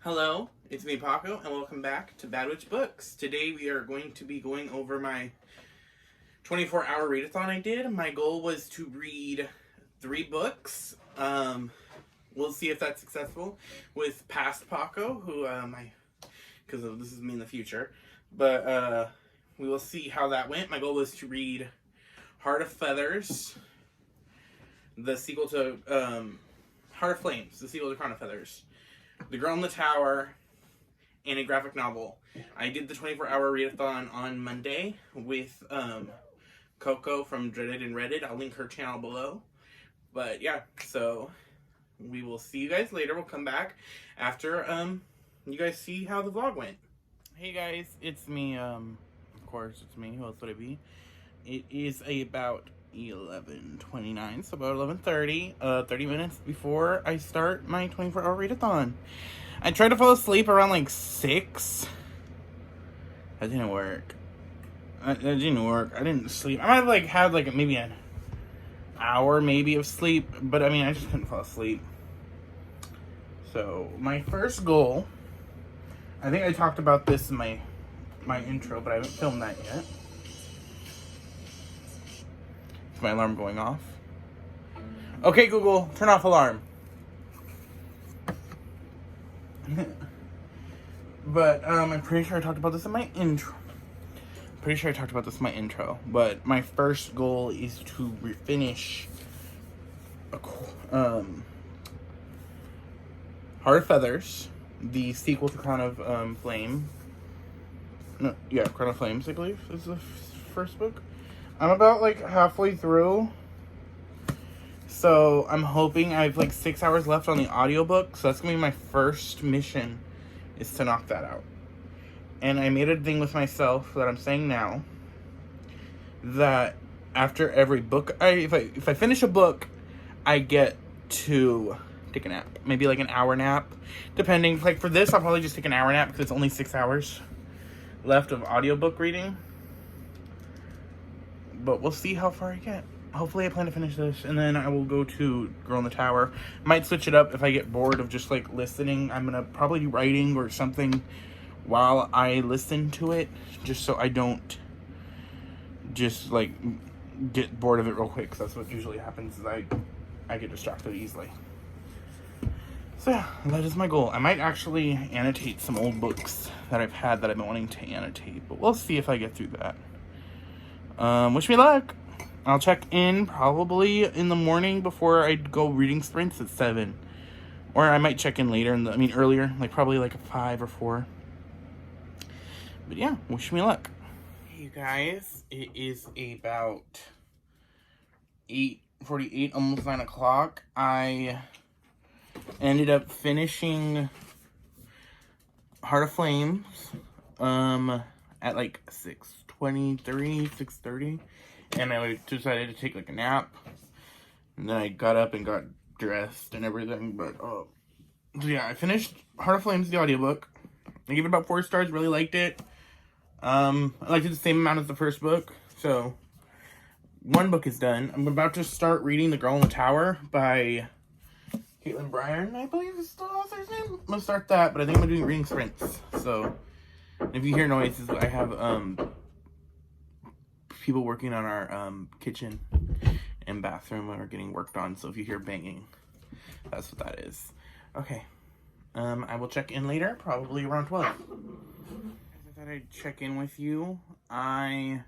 Hello, it's me, Paco, and welcome back to Bad Witch Books. Today we are going to be going over my 24-hour readathon I did. My goal was to read 3 books. We'll see if that's successful with past Paco, who because this is me in the future. But we will see how that went. My goal was to read Heart of Feathers, the sequel to Heart of Flames, the sequel to Crown of Feathers, The Girl in the Tower, and a graphic novel. I did the 24-hour readathon on Monday with Coco from Dreaded and Redded. I'll link her channel below. But yeah, so we will see you guys later. We'll come back after you guys see how the vlog went. Hey guys, it's me. Of course, it's me. Who else would it be? It is about 11:29, so about 11:30, 30 minutes before I start my 24-hour readathon. I tried to fall asleep around like 6. That didn't work. That didn't work. I didn't sleep. I might have like had like maybe an hour maybe of sleep, but I mean I just couldn't fall asleep. So my first goal, I think I talked about this in my intro, but I haven't filmed that yet. Is my alarm going off? Okay, Google, turn off alarm. But I'm pretty sure I talked about this in my intro. But my first goal is to finish Heart of Feathers, the sequel to Crown of Flame. No, yeah, Crown of Flames, I believe, is the first book. I'm about like halfway through. So I'm hoping I have like 6 hours left on the audiobook. So that's gonna be my first mission, is to knock that out. And I made a thing with myself that I'm saying now, that after every book, if I finish a book, I get to take a nap. Maybe like an hour nap, depending. Like for this, I'll probably just take an hour nap because it's only 6 hours left of audiobook reading. But we'll see how far I get. Hopefully I plan to finish this, and then I will go to Girl in the Tower. Might switch it up if I get bored of just like listening. I'm gonna probably do writing or something while I listen to it, just so I don't just like get bored of it real quick, because that's what usually happens, is I get distracted easily. So yeah, that is my goal. I might actually annotate some old books that I've had that I've been wanting to annotate, but we'll see if I get through that. Wish me luck. I'll check in probably in the morning before I go reading sprints at 7. Or I might check in later, earlier, like probably like a 5 or 4. But yeah, wish me luck. Hey you guys, it is about 8:48, almost 9 o'clock. I ended up finishing Heart of Flames at like 6:23, 6:30. And I decided to take like a nap. And then I got up and got dressed and everything. But so yeah, I finished Heart of Flames, the audiobook. I gave it about 4 stars, really liked it. I liked it the same amount as the first book. So 1 book is done. I'm about to start reading The Girl in the Tower by Caitlin Bryan, I believe is the author's name. I'm gonna start that, but I think I'm doing reading sprints. So if you hear noises, I have people working on our kitchen and bathroom are getting worked on, so if you hear banging, that's what that is. Okay, I will check in later, probably around 12. I thought I'd check in with you. It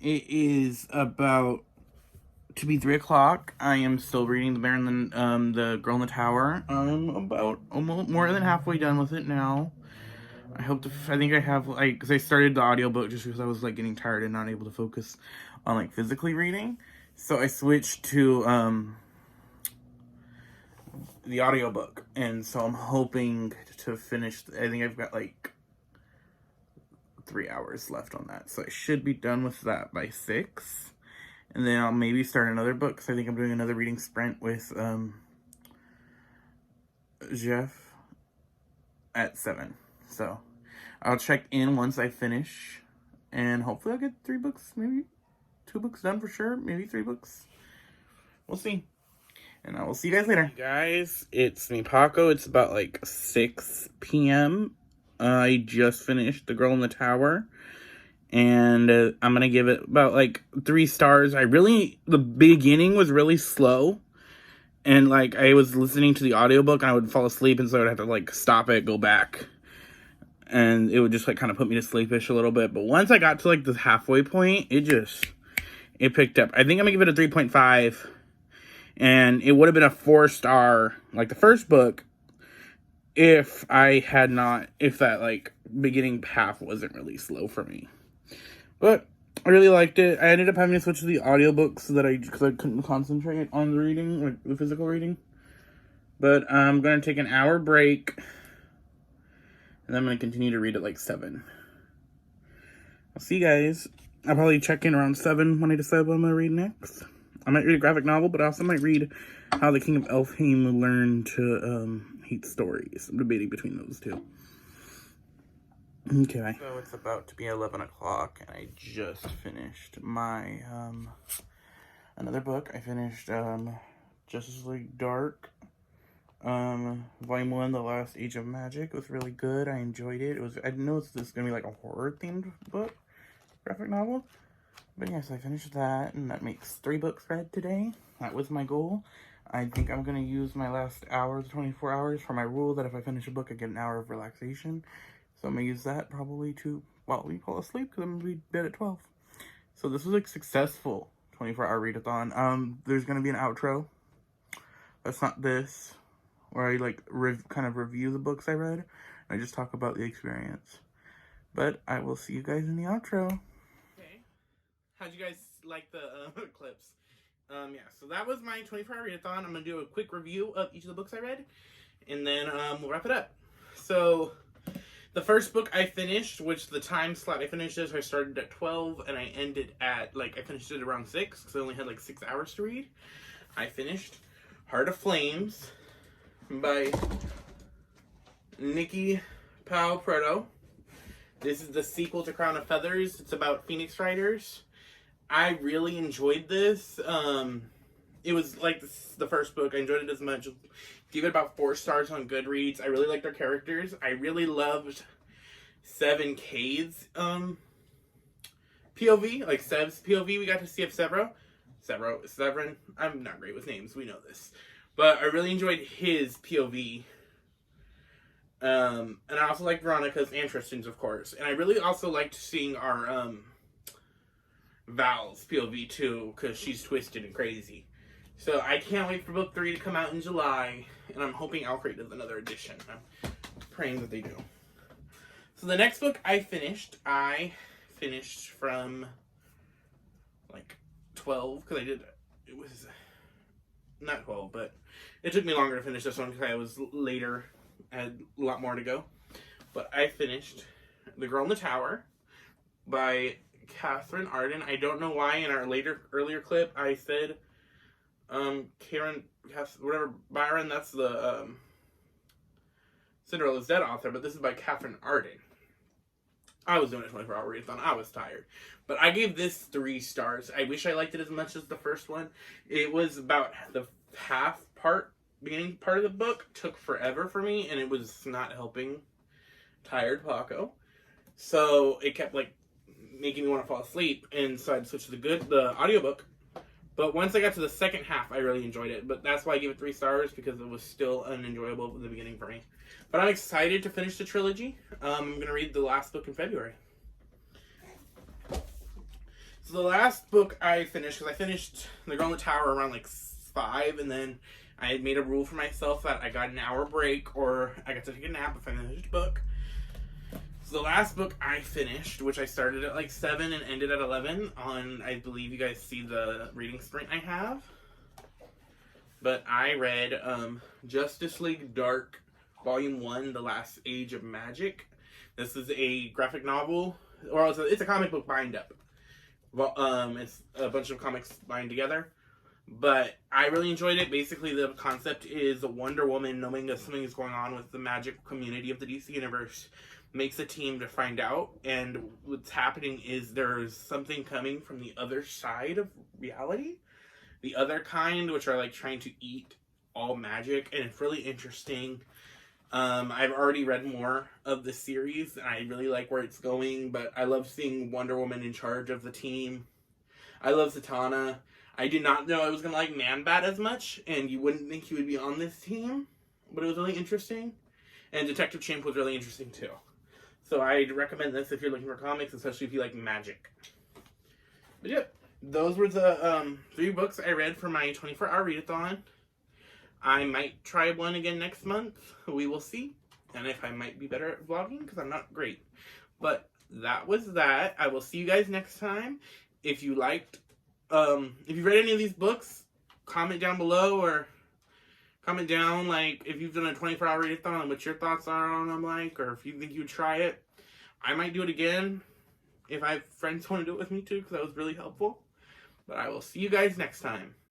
is about to be 3 o'clock. I am still reading The Girl in the Tower. I'm about almost more than halfway done with it now. I think I have, like, because I started the audiobook just because I was, like, getting tired and not able to focus on, like, physically reading. So I switched to, the audiobook. And so I'm hoping to finish, I think I've got, like, 3 hours left on that. So I should be done with that by 6. And then I'll maybe start another book, because I think I'm doing another reading sprint with, Jeff at 7. So I'll check in once I finish, and hopefully I'll get 3 books, maybe 2 books done for sure, maybe 3 books. We'll see. And I will see you guys later. Hey guys, it's me, Paco. It's about like 6 p.m. I just finished The Girl in the Tower. And I'm going to give it about like 3 stars. The beginning was really slow. And like I was listening to the audiobook and I would fall asleep. And so I would have to like stop it, go back. And it would just like kind of put me to sleepish a little bit. But once I got to like the halfway point, it picked up. I think I'm going to give it a 3.5. And it would have been a 4-star, like the first book, if that like beginning half wasn't really slow for me. But I really liked it. I ended up having to switch to the audiobook because I couldn't concentrate on the reading, like the physical reading. But I'm going to take an hour break. And I'm going to continue to read at like 7. I'll see you guys. I'll probably check in around 7 when I decide what I'm going to read next. I might read a graphic novel, but I also might read How the King of Elfheim Learned to Hate Stories. I'm debating between those two. Okay. So it's about to be 11 o'clock, and I just finished my, another book. I finished, Justice League Dark, Volume 1, The Last Age of Magic. It was really good. I enjoyed it. I didn't know this was going to be like a horror-themed book, graphic novel. But yes, I finished that, and that makes 3 books read today. That was my goal. I think I'm going to use my last hour, the 24 hours, for my rule that if I finish a book, I get an hour of relaxation. So I'm going to use that probably to, we fall asleep, because I'm going to be bed at 12. So this was a successful 24-hour readathon. There's going to be an outro. That's not this, where I, like, kind of review the books I read. I just talk about the experience. But I will see you guys in the outro. How'd you guys like the clips? Yeah, so that was my 24-hour readathon. I'm going to do a quick review of each of the books I read, and then we'll wrap it up. So, the first book I finished, which the time slot I finished is, I started at 12, and I ended at, I finished it around 6, because I only had, 6 hours to read. I finished Heart of Flames by Nikki Pau Preto. This is the sequel to Crown of Feathers. It's about Phoenix Riders. I really enjoyed this. It was like the first book. I enjoyed it as much. Give it about 4 stars on Goodreads. I really liked their characters. I really loved Sev and Cade's POV. Like Sev's POV, we got to see of Severin. I'm not great with names. We know this. But I really enjoyed his POV. And I also liked Veronica's and Tristan's, of course. And I really also liked seeing our Val's POV too, because she's twisted and crazy. So I can't wait for book 3 to come out in July, and I'm hoping Alfred does another edition. I'm praying that they do. So the next book I finished from 12, because it was not 12, but it took me longer to finish this one because I was later, I had a lot more to go. But I finished The Girl in the Tower by Catherine Arden. I don't know why in our earlier clip I said Byron, that's the Cinderella's Dead author, but this is by Catherine Arden. I was doing a 24-hour readathon. I was tired. But I gave this 3 stars. I wish I liked it as much as the first one. It was about the beginning part of the book took forever for me, and it was not helping tired Paco. So it kept making me want to fall asleep, and so I'd switch to the audiobook. But once I got to the second half, I really enjoyed it. But that's why I gave it 3 stars, because it was still unenjoyable at the beginning for me. But I'm excited to finish the trilogy. I'm going to read the last book in February. So the last book I finished, because I finished The Girl in the Tower around 5, and then I had made a rule for myself that I got an hour break, or I got to take a nap if I finished a book. So the last book I finished, which I started at 7 and ended at 11 on, I believe you guys see the reading sprint I have. But I read Justice League Dark, Volume 1, The Last Age of Magic. This is a graphic novel, or it's a comic book bind-up. It's a bunch of comics bind together. But I really enjoyed it. Basically, the concept is a Wonder Woman, knowing that something is going on with the magic community of the DC Universe, makes a team to find out. And what's happening is there's something coming from the other side of reality the other kind, which are like trying to eat all magic, and it's really interesting. I've already read more of the series, and I really like where it's going, but I love seeing Wonder Woman in charge of the team. I love Zatanna. I did not know I was going to like Man-Bat as much, and you wouldn't think he would be on this team, but it was really interesting. And Detective Chimp was really interesting too. So I'd recommend this if you're looking for comics, especially if you like magic. But yep, those were the 3 books I read for my 24-hour readathon. I might try one again next month. We will see. And if I might be better at vlogging, because I'm not great. But that was that. I will see you guys next time. If you liked, if you read any of these books, comment down below, or comment down, like, if you've done a 24-hour readathon and what your thoughts are on them, like, or if you think you'd try it. I might do it again if I have friends who want to do it with me too, because that was really helpful. But I will see you guys next time.